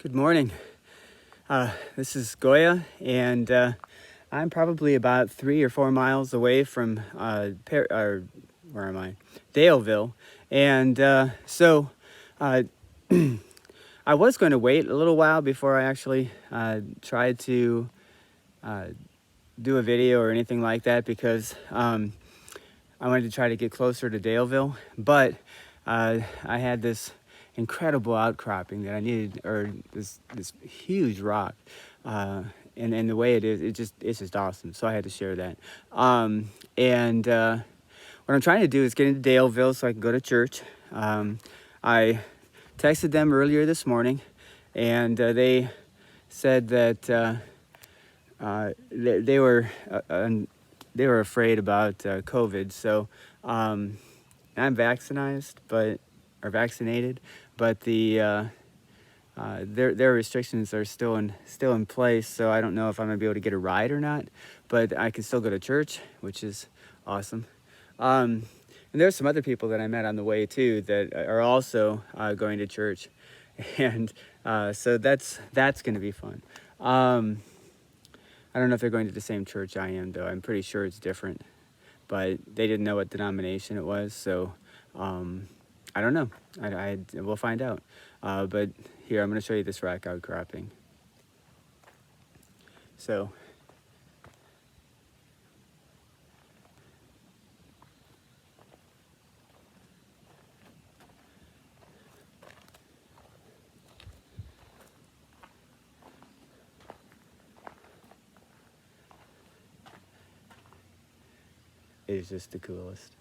Good morning. This is Goya, and I'm probably about 3 or 4 miles away from where am I? Daleville, and so I was going to wait a little while before I actually tried to do a video or anything like that because I wanted to try to get closer to Daleville, but I had this incredible outcropping that I needed, or this huge rock, and the way it is, it's just awesome. So I had to share that. And what I'm trying to do is get into Daleville so I can go to church. I texted them earlier this morning, and they said that they were afraid about COVID. So I'm vaccinated, but their restrictions are still in place. So I don't know if I'm gonna be able to get a ride or not, but I can still go to church, which is awesome. And there's some other people that I met on the way too that are also going to church, and so that's gonna be fun. I don't know if they're going to the same church I am, though. I'm pretty sure it's different, but they didn't know what denomination it was, so I don't know. We'll find out. But here, I'm going to show you this rock outcropping. So it is just the coolest.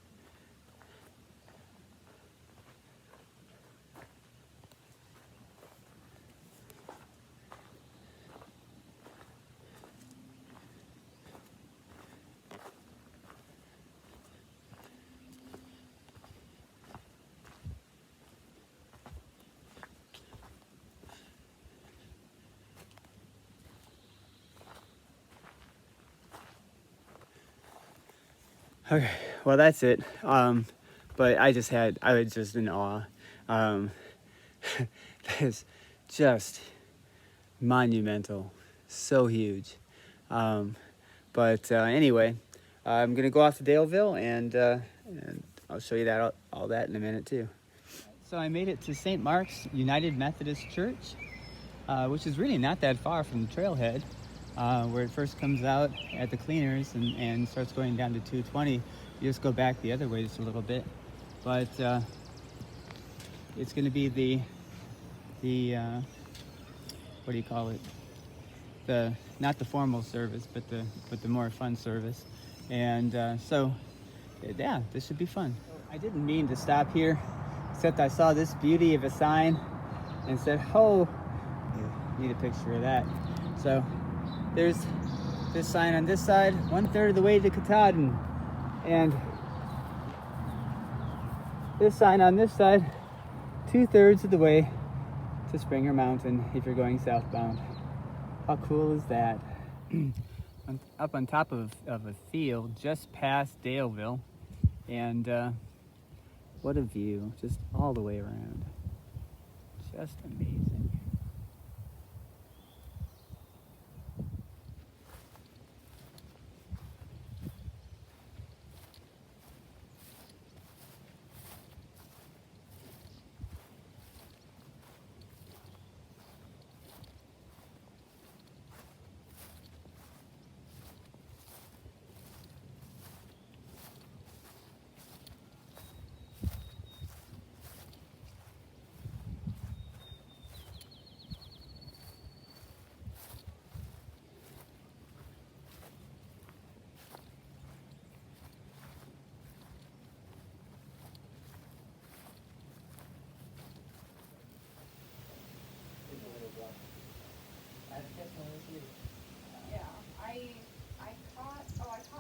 Okay, well that's it. But I was just in awe. It's just monumental, so huge. But anyway, I'm gonna go off to Daleville, and I'll show you all that in a minute too. So I made it to St. Mark's United Methodist Church, which is really not that far from the trailhead. Where it first comes out at the cleaners and starts going down to 220. You just go back the other way just a little bit. But it's going to be the what do you call it? Not the formal service, but the more fun service. And so yeah, this should be fun. I didn't mean to stop here, except I saw this beauty of a sign and said, "Oh, need a picture of that." So there's this sign on this side, 1/3 of the way to Katahdin, and this sign on this side, 2/3 of the way to Springer Mountain if you're going southbound. How cool is that? Up on top of a field just past Daleville, and what a view, just all the way around. Just amazing. Yeah, I caught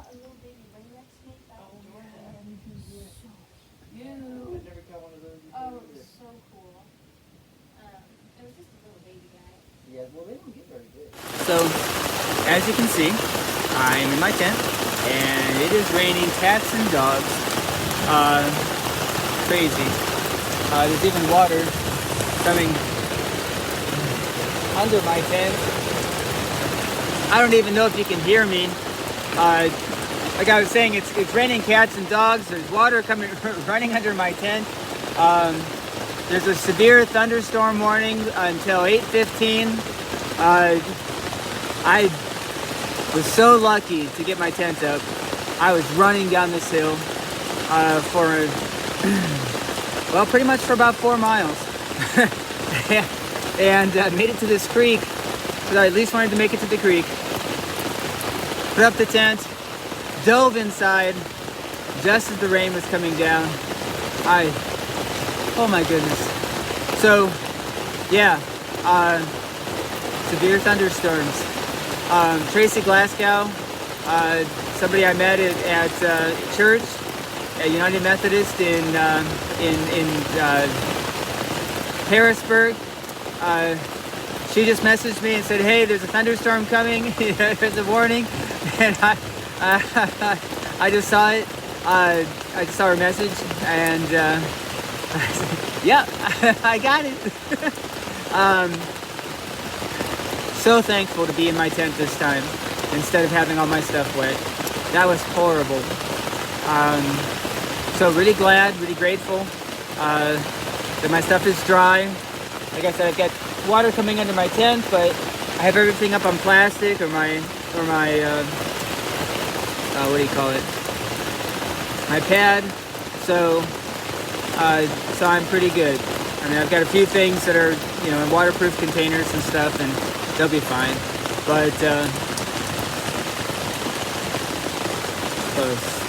a little baby ringneck snake. That was so cute. Oh, it was so cool. It was just a little baby guy. Yeah, well, they don't get very big. So, as you can see, I'm in my tent, and it is raining cats and dogs. Crazy. There's even water coming under my tent. I don't even know if you can hear me. Like I was saying, it's raining cats and dogs. There's water coming running under my tent. There's a severe thunderstorm warning until 8:15. I was so lucky to get my tent up. I was running down this hill for, well, pretty much for about 4 miles. And made it to this creek, because I at least wanted to make it to the creek. Put up the tent, dove inside just as the rain was coming down. Oh my goodness. So, yeah, severe thunderstorms. Tracy Glasgow, somebody I met at church, at United Methodist in Harrisburg. She just messaged me and said, "Hey, there's a thunderstorm coming. There's a warning." And I just saw it. I just saw her message, and I said, "Yeah, I got it." So thankful to be in my tent this time instead of having all my stuff wet. That was horrible. So really glad, really grateful that my stuff is dry. Like I said, I've got water coming under my tent, but I have everything up on plastic or my what do you call it? My pad. So I'm pretty good. I mean, I've got a few things that are, you know, in waterproof containers and stuff, and they'll be fine. But close.